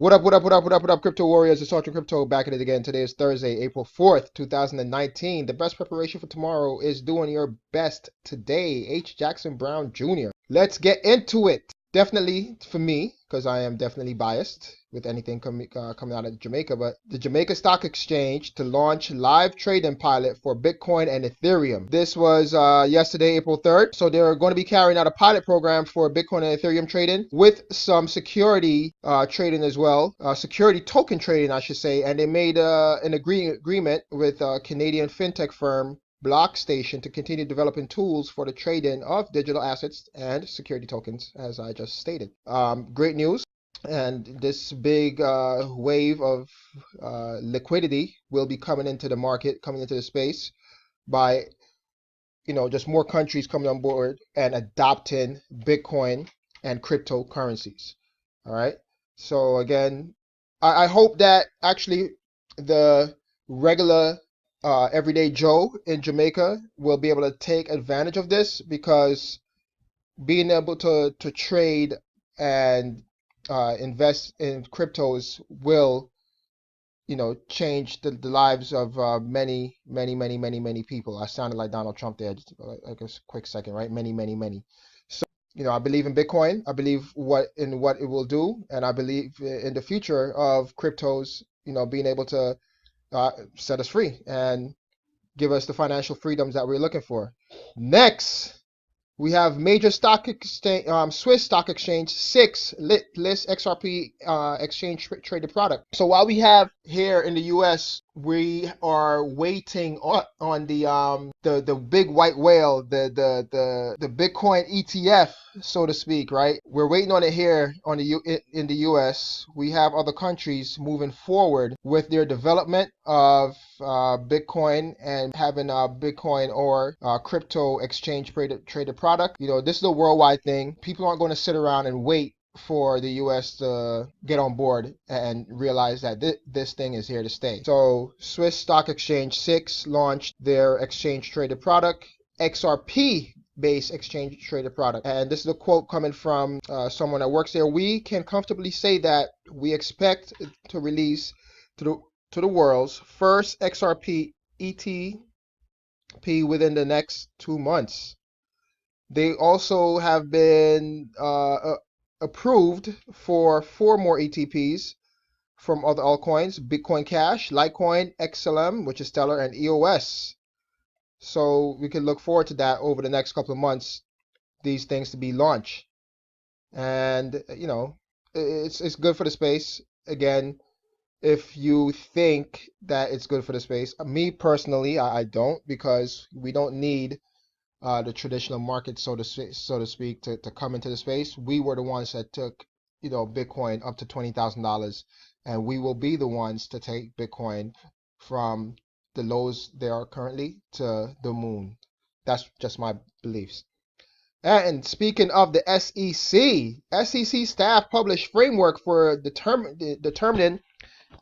What up, Crypto Warriors? It's Ultra Crypto back at it again. Today is Thursday, April 4th, 2019. The best preparation for tomorrow is doing your best today. H. Jackson Brown Jr. Let's get into it. Definitely for me, because I am definitely biased with anything coming out of Jamaica, but the Jamaican Stock Exchange to launch live trading pilot for Bitcoin and Ethereum. This was yesterday, April 3rd. So they're going to be carrying out a pilot program for Bitcoin and Ethereum trading with some security trading as well, security token trading, I should say. And they made an agreement with Canadian fintech firm BlockStation to continue developing tools for the trading of digital assets and security tokens, as I just stated. Great news. And this big wave of liquidity will be coming into the market, coming into the space by, just more countries coming on board and adopting Bitcoin and cryptocurrencies. All right. So again, I hope that actually the regular everyday Joe in Jamaica will be able to take advantage of this, because being able to trade and invest in cryptos will, change the lives of many people. I sounded like Donald Trump there, just like a quick second, right? Many. So, I believe in Bitcoin. I believe what it will do, and I believe in the future of cryptos, being able to set us free and give us the financial freedoms that we're looking for. Next, we have major stock exchange, Swiss Stock Exchange 6 list XRP exchange traded product. So while we have here in the US, we are waiting on the big white whale, the Bitcoin ETF, so to speak, right? We're waiting on it here in the US. We have other countries moving forward with their development of Bitcoin and having a Bitcoin or crypto exchange traded product. This is a worldwide thing. People aren't going to sit around and wait for the US to get on board and realize that this thing is here to stay. So Swiss Stock Exchange 6 launched their exchange traded product, XRP based exchange traded product. And this is a quote coming from someone that works there. We can comfortably say that we expect to release to the world's first XRP ETP within the next 2 months. They also have been approved for 4 more ETPs from other altcoins: Bitcoin Cash, Litecoin, XLM, which is Stellar, and EOS. So we can look forward to that over the next couple of months, these things to be launched. And it's good for the space. Again, if you think that it's good for the space, me personally, I don't, because we don't need the traditional market, so to speak, to come into the space. We were the ones that took, Bitcoin up to $20,000, and we will be the ones to take Bitcoin from the lows they are currently to the moon. That's just my beliefs. And speaking of the SEC staff published framework for determining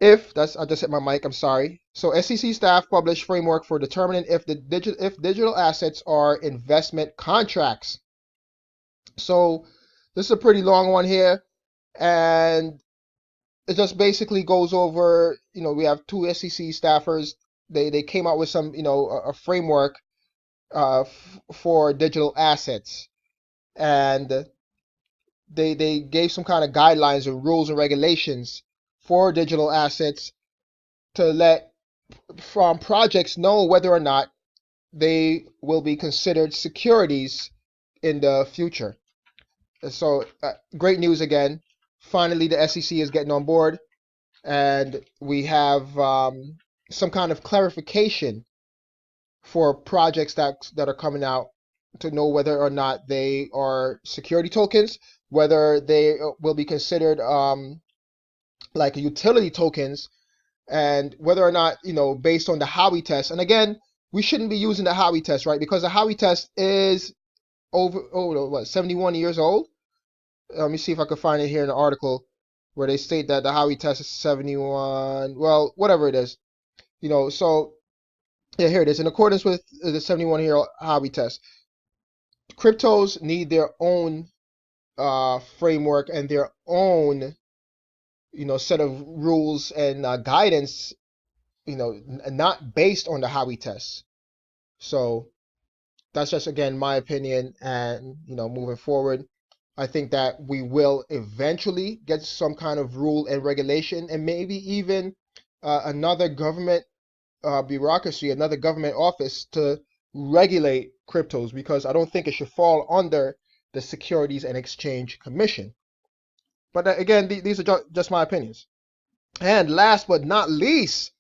if I just hit my mic, I'm sorry. So SEC staff published framework for determining if digital assets are investment contracts. So this is a pretty long one here, and it just basically goes over, we have 2 SEC staffers. They came out with some, a framework for digital assets, and they gave some kind of guidelines and rules and regulations for digital assets to let projects know whether or not they will be considered securities in the future. So great news again. Finally, the SEC is getting on board, and we have some kind of clarification for projects that are coming out to know whether or not they are security tokens, whether they will be considered like utility tokens, and whether or not, based on the Howey test. And again, we shouldn't be using the Howey test, right? Because the Howey test is 71 years old. Let me see if I can find it here in the article where they state that the Howey test is 71, well, whatever it is. So yeah, here it is. In accordance with the 71-year Howey test, cryptos need their own framework and their own set of rules and guidance, not based on the Howey test. So that's just, again, my opinion. And moving forward, I think that we will eventually get some kind of rule and regulation, and maybe even another government bureaucracy, another government office to regulate cryptos, because I don't think it should fall under the Securities and Exchange Commission. But again, these are just my opinions. And last but not least,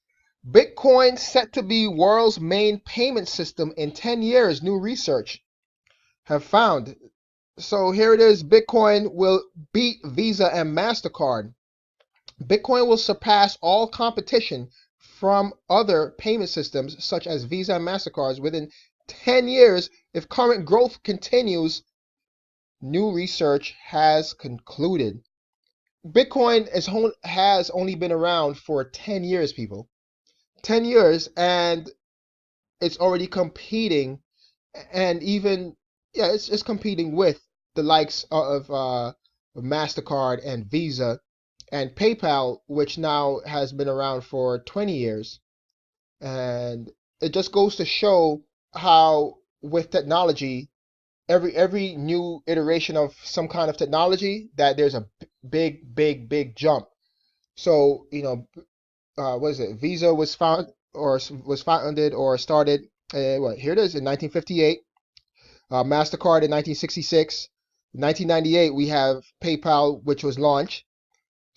Bitcoin set to be world's main payment system in 10 years, new research have found. So here it is, Bitcoin will beat Visa and MasterCard. Bitcoin will surpass all competition from other payment systems such as Visa and MasterCard within 10 years if current growth continues, new research has concluded. Bitcoin has only been around for 10 years, people. 10 years, and it's already competing, and even, it's competing with the likes of MasterCard and Visa and PayPal, which now has been around for 20 years. And it just goes to show how with technology, every new iteration of some kind of technology, that there's a big jump. So, what is it? Visa was founded or started, here it is, in 1958. MasterCard in 1966. In 1998, we have PayPal, which was launched.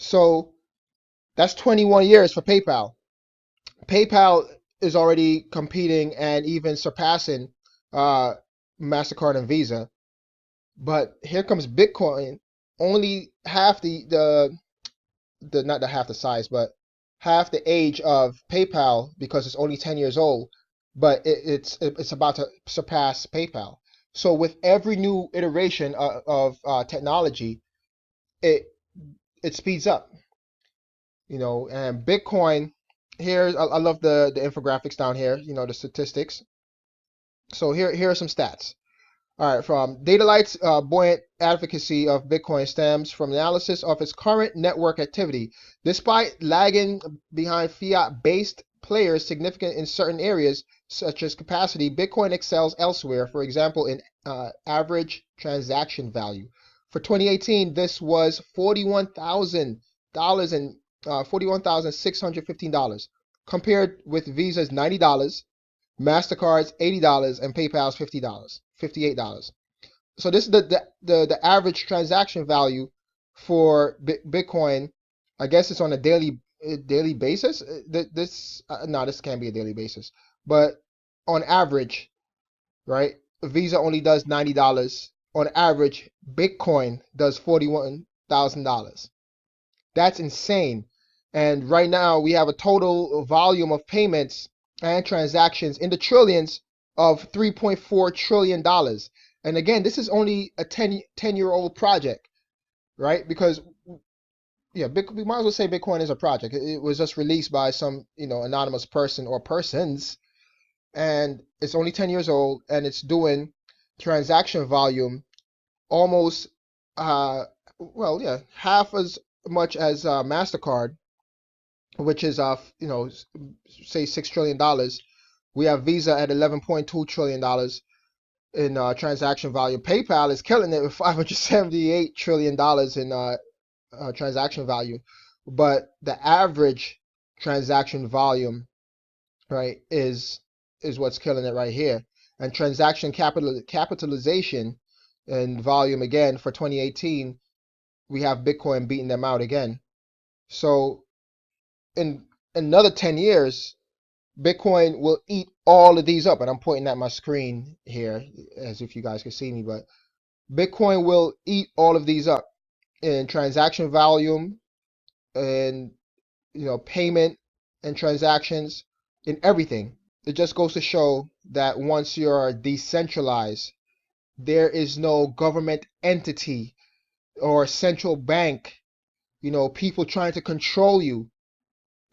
So that's 21 years for PayPal. PayPal is already competing and even surpassing MasterCard and Visa. But here comes Bitcoin, only half the not the half the size, but half the age of PayPal, because it's only 10 years old, but it's about to surpass PayPal. So with every new iteration of technology, it speeds up, and Bitcoin, here, I love the infographics down here, the statistics. So here are some stats. All right, from Datalight's buoyant advocacy of Bitcoin stems from analysis of its current network activity. Despite lagging behind fiat-based players significant in certain areas, such as capacity, Bitcoin excels elsewhere, for example, in average transaction value. For 2018, this was $41,000 and $41,615, compared with Visa's $90, MasterCard's $80, and PayPal's $58. So this is the average transaction value for Bitcoin. I guess it's on a daily basis. This can't be a daily basis, but on average, right? Visa only does $90. On average, Bitcoin does $41,000. That's insane. And right now we have a total volume of payments and transactions in the trillions of $3.4 trillion. And again, this is only a 10-year-old project, right? Because we might as well say Bitcoin is a project. It was just released by some, anonymous person or persons, and it's only 10 years old, and it's doing transaction volume almost, half as much as MasterCard, which is, say $6 trillion. We have Visa at $11.2 trillion in transaction value. PayPal is killing it with $578 trillion in transaction value. But the average transaction volume, right, is what's killing it right here. And transaction capitalization and volume, again, for 2018, we have Bitcoin beating them out again. So in another 10 years, Bitcoin will eat all of these up. And I'm pointing at my screen here as if you guys can see me, but Bitcoin will eat all of these up in transaction volume and, payment and transactions, in everything. It just goes to show that once you're decentralized, there is no government entity or central bank, people trying to control you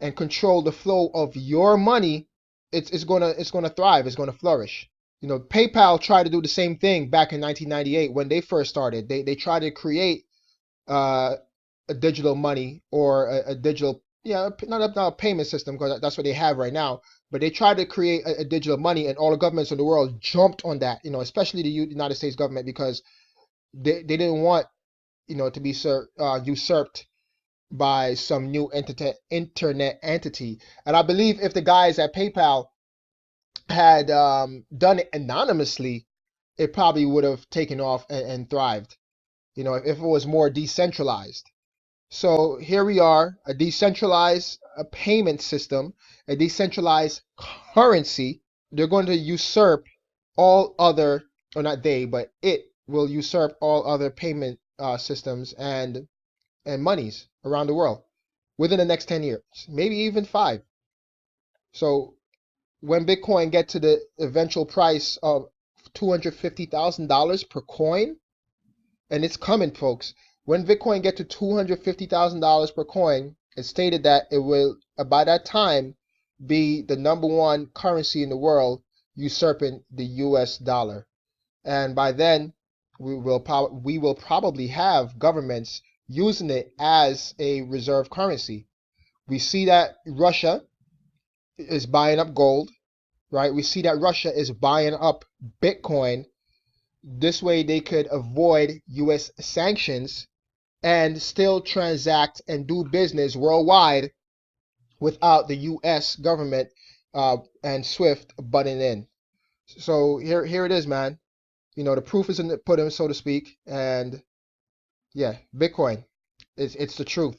and control the flow of your money. It's gonna thrive. It's gonna flourish. PayPal tried to do the same thing back in 1998 when they first started. They tried to create a digital money or a digital, yeah, not a payment system, because that's what they have right now. But they tried to create a digital money, and all the governments in the world jumped on that. Especially the United States government, because they didn't want to be usurped by some new internet entity. And I believe if the guys at PayPal had done it anonymously, it probably would have taken off and thrived. If it was more decentralized. So here we are, a decentralized payment system, a decentralized currency. They're going to usurp all other, or not they, but it will usurp all other payment systems and monies around the world within the next 10 years, maybe even 5. So when Bitcoin get to the eventual price of $250,000 per coin, and it's coming, folks. When Bitcoin get to $250,000 per coin, it's stated that it will, by that time, be the #1 currency in the world, usurping the US dollar. And by then, we will probably have governments using it as a reserve currency. We see that Russia is buying up gold, right? We see that Russia is buying up Bitcoin. This way they could avoid US sanctions and still transact and do business worldwide without the US government and SWIFT butting in. So here it is, man. The proof is in the pudding, so to speak. And yeah, Bitcoin, it's the truth.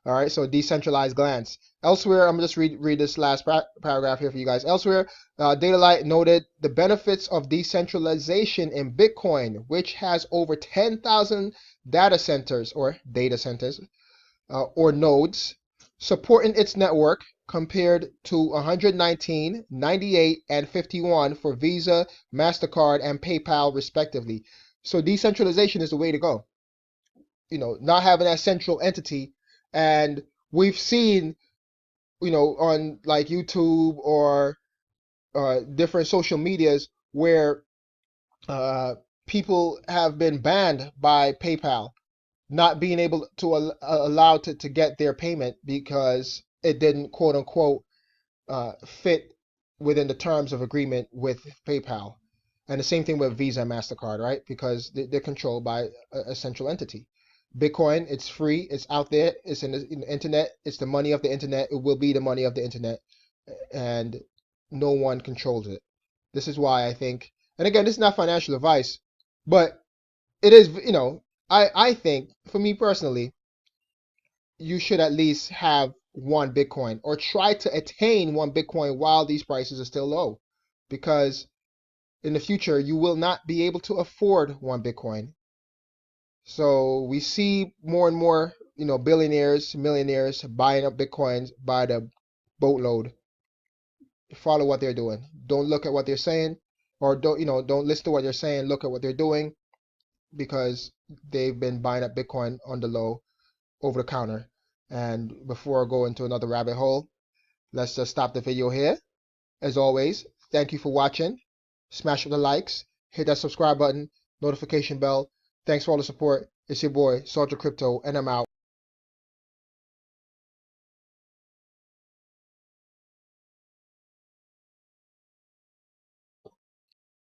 All right, so decentralized glance. Elsewhere, I'm going to just read this last paragraph here for you guys. Elsewhere, Datalight noted the benefits of decentralization in Bitcoin, which has over 10,000 data centers or nodes supporting its network, compared to 119, 98, and 51 for Visa, MasterCard, and PayPal, respectively. So decentralization is the way to go. Not having that central entity. And we've seen, on like YouTube or different social medias where people have been banned by PayPal, not being able to allow to get their payment because it didn't, quote unquote, fit within the terms of agreement with PayPal. And the same thing with Visa and MasterCard, right? Because they're controlled by a central entity. Bitcoin, it's free, it's out there, it's in the internet, it's the money of the internet, it will be the money of the internet, and no one controls it. This is why I think, and again, this is not financial advice, but it is, I think, for me personally, you should at least have 1 Bitcoin, or try to attain 1 Bitcoin while these prices are still low, because in the future, you will not be able to afford 1 Bitcoin. So we see more and more, billionaires, millionaires buying up Bitcoins by the boatload. Follow what they're doing. Don't look at what they're saying, or don't listen to what they're saying. Look at what they're doing, because they've been buying up Bitcoin on the low, over the counter. And before I go into another rabbit hole, let's just stop the video here. As always, thank you for watching. Smash up the likes, hit that subscribe button, notification bell. Thanks for all the support. It's your boy, Trezor Crypto, and I'm out.